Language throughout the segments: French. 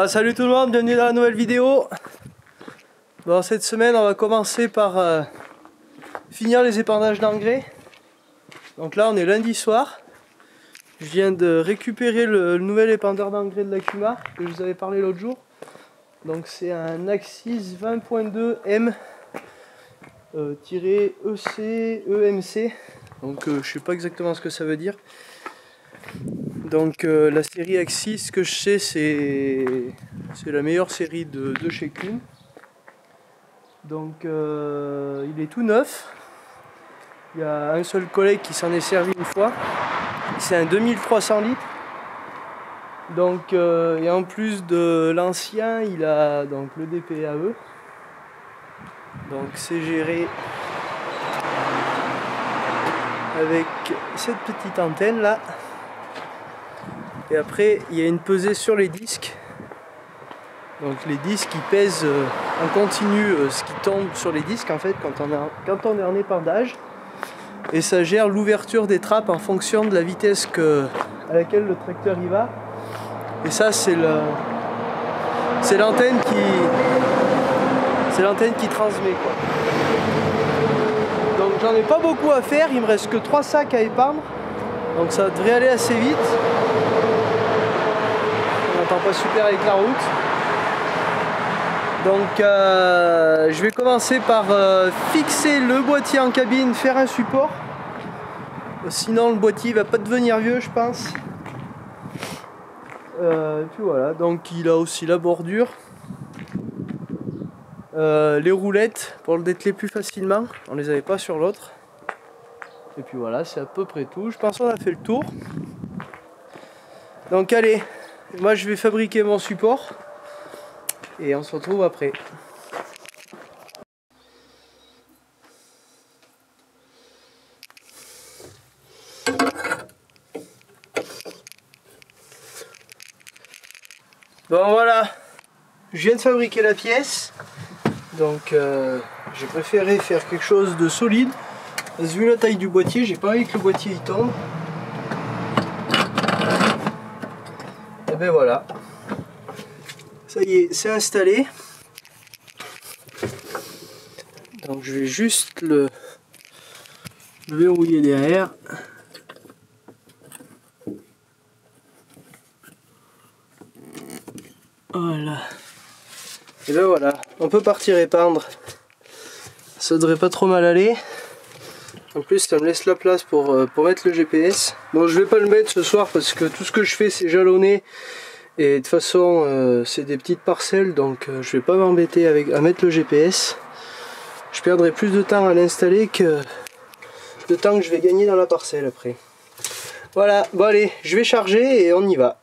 Salut tout le monde, bienvenue dans la nouvelle vidéo. Bon, cette semaine on va commencer par finir les épandages d'engrais. Donc là on est lundi soir. Je viens de récupérer le nouvel épandeur d'engrais de l'Akuma que je vous avais parlé l'autre jour. Donc c'est un Axis 20.2 M EC EMC. Donc je sais pas exactement ce que ça veut dire. Donc la série Axis, que je sais, c'est la meilleure série de chez Kuhn. Donc il est tout neuf. Il y a un seul collègue qui s'en est servi une fois. C'est un 2300 litres. Donc et en plus de l'ancien, il a donc le DPAE. Donc c'est géré avec cette petite antenne là. Et après il y a une pesée sur les disques. Donc les disques ils pèsent en continu ce qui tombe sur les disques en fait quand on est en épandage. Et ça gère l'ouverture des trappes en fonction de la vitesse à laquelle le tracteur y va. Et ça c'est l'antenne qui transmet quoi. Donc j'en ai pas beaucoup à faire, il me reste que 3 sacs à épandre. Donc ça devrait aller assez vite. On n'entend pas super avec la route. Donc je vais commencer par fixer le boîtier en cabine, faire un support. Sinon le boîtier va pas devenir vieux je pense. Et puis voilà, donc il a aussi la bordure. Les roulettes pour le dételer plus facilement, on les avait pas sur l'autre. Et puis voilà, c'est à peu près tout. Je pense qu'on a fait le tour. Donc allez, moi je vais fabriquer mon support et on se retrouve après. Bon voilà, je viens de fabriquer la pièce. Donc j'ai préféré faire quelque chose de solide. Vu la taille du boîtier, j'ai pas envie que le boîtier il tombe. Et ben voilà. Ça y est, c'est installé. Donc je vais juste le verrouiller derrière. Voilà. Et ben voilà, on peut partir épandre. Ça devrait pas trop mal aller. En plus ça me laisse la place pour mettre le GPS. Bon, je vais pas le mettre ce soir parce que tout ce que je fais c'est jalonner. Et de toute façon c'est des petites parcelles, donc je vais pas m'embêter à mettre le GPS. Je perdrai plus de temps à l'installer que de temps que je vais gagner dans la parcelle après. Voilà, bon allez, je vais charger et on y va.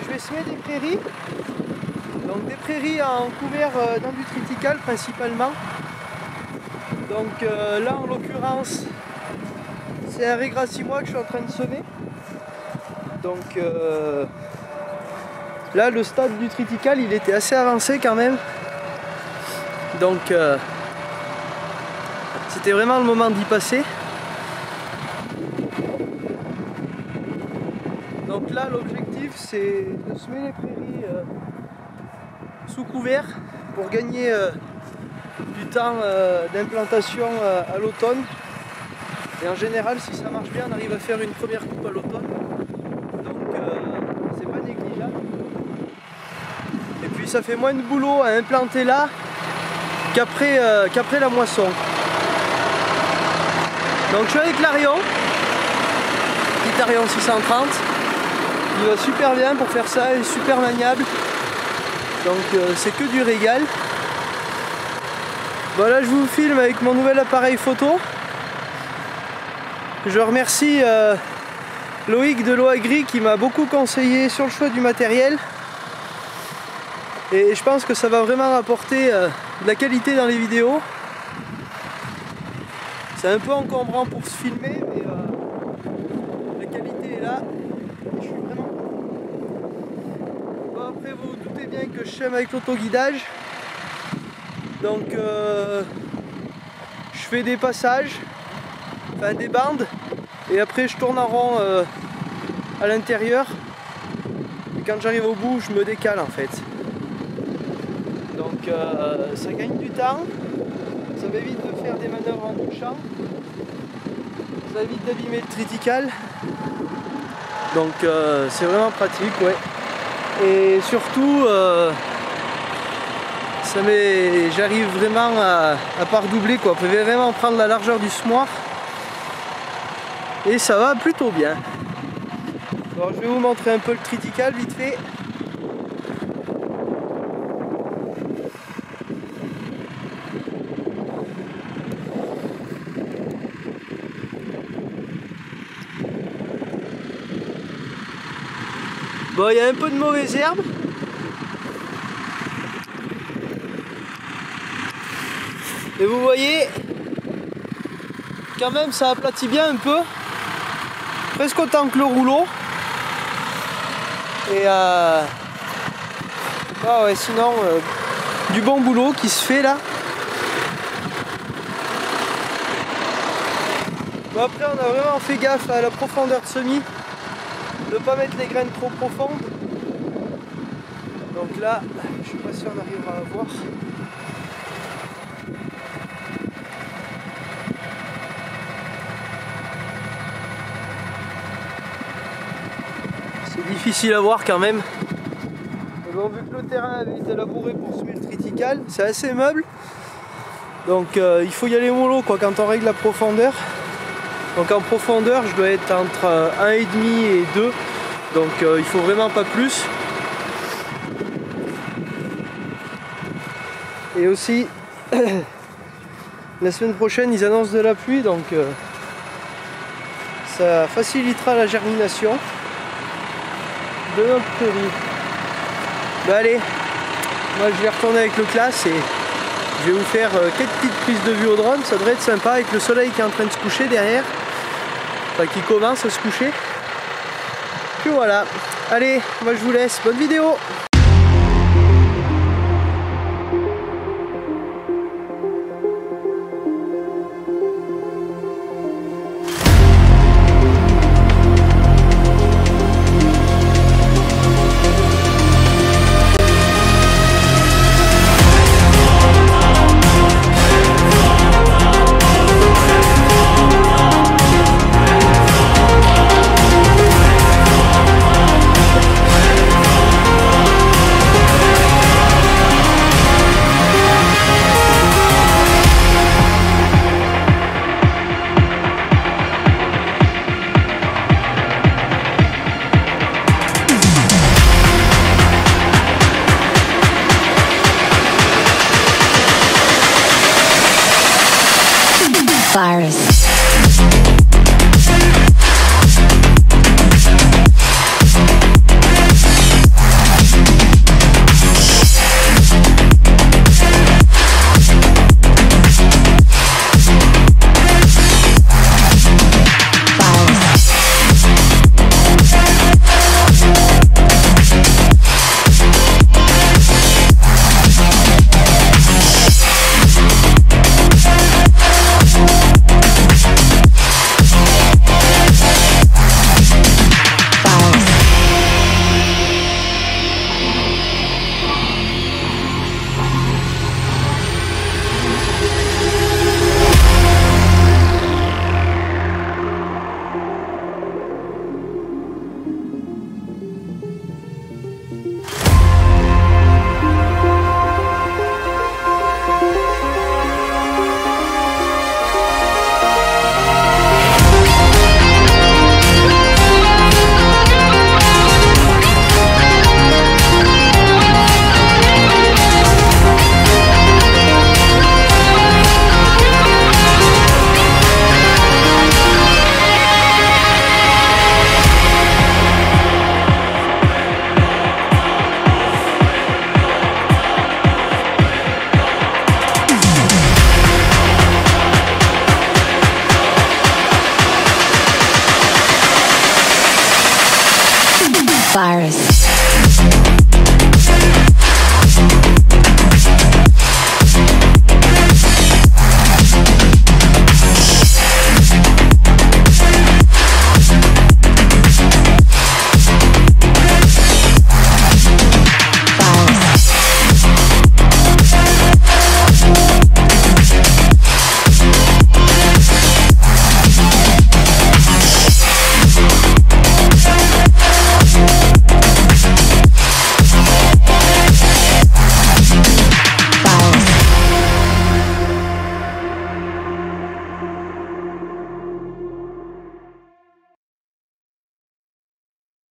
je vais semer des prairies. Donc des prairies en couvert dans du triticale principalement. Donc là en l'occurrence c'est un régracimois que je suis en train de semer. Donc là le stade du triticale il était assez avancé quand même. Donc c'était vraiment le moment d'y passer. Donc là l'objectif c'est de semer les prairies sous couvert pour gagner du temps d'implantation à l'automne. Et en général si ça marche bien on arrive à faire une première coupe à l'automne. Donc c'est pas négligeable. Et puis ça fait moins de boulot à implanter là qu'après la moisson. Donc je suis avec l'Arion, petit Arion 630. Il va super bien pour faire ça, il est super maniable. Donc c'est que du régal. Voilà, je vous filme avec mon nouvel appareil photo. Je remercie Loïc de l'Oagri qui m'a beaucoup conseillé sur le choix du matériel. Et je pense que ça va vraiment apporter de la qualité dans les vidéos. C'est un peu encombrant pour se filmer, mais la qualité est là. Je suis vraiment bon, après vous vous doutez bien que je sème avec l'autoguidage. Donc je fais des passages, enfin des bandes, et après je tourne en rond à l'intérieur. Et quand j'arrive au bout, je me décale en fait. Donc ça gagne du temps, ça m'évite de faire des manœuvres en touchant, ça évite d'abîmer le triticale. Donc c'est vraiment pratique, ouais. Et surtout j'arrive vraiment à pas redoubler quoi. Vous pouvez vraiment prendre la largeur du semoir et ça va plutôt bien. Alors je vais vous montrer un peu le triticale vite fait. Bon, il y a un peu de mauvaises herbes. Et vous voyez, quand même ça aplatit bien un peu. Presque autant que le rouleau. Et ah ouais, sinon, du bon boulot qui se fait là. Bon, après on a vraiment fait gaffe à la profondeur de semis. De ne pas mettre les graines trop profondes. Donc là, je suis pas sûr on arrivera à voir. C'est difficile à voir quand même. Mais bon, vu que le terrain avait été labouré pour semer le triticale, c'est assez meuble. Donc il faut y aller mollo quoi quand on règle la profondeur. Donc en profondeur je dois être entre 1,5 et 2. Donc il faut vraiment pas plus. Et aussi la semaine prochaine ils annoncent de la pluie, donc ça facilitera la germination de notre prairie. Bah allez, moi je vais retourner avec le classe et je vais vous faire quelques petites prises de vue au drone. Ça devrait être sympa avec le soleil qui est en train de se coucher derrière, enfin qui commence à se coucher. Puis voilà, allez, moi je vous laisse, bonne vidéo. Virus. Iris.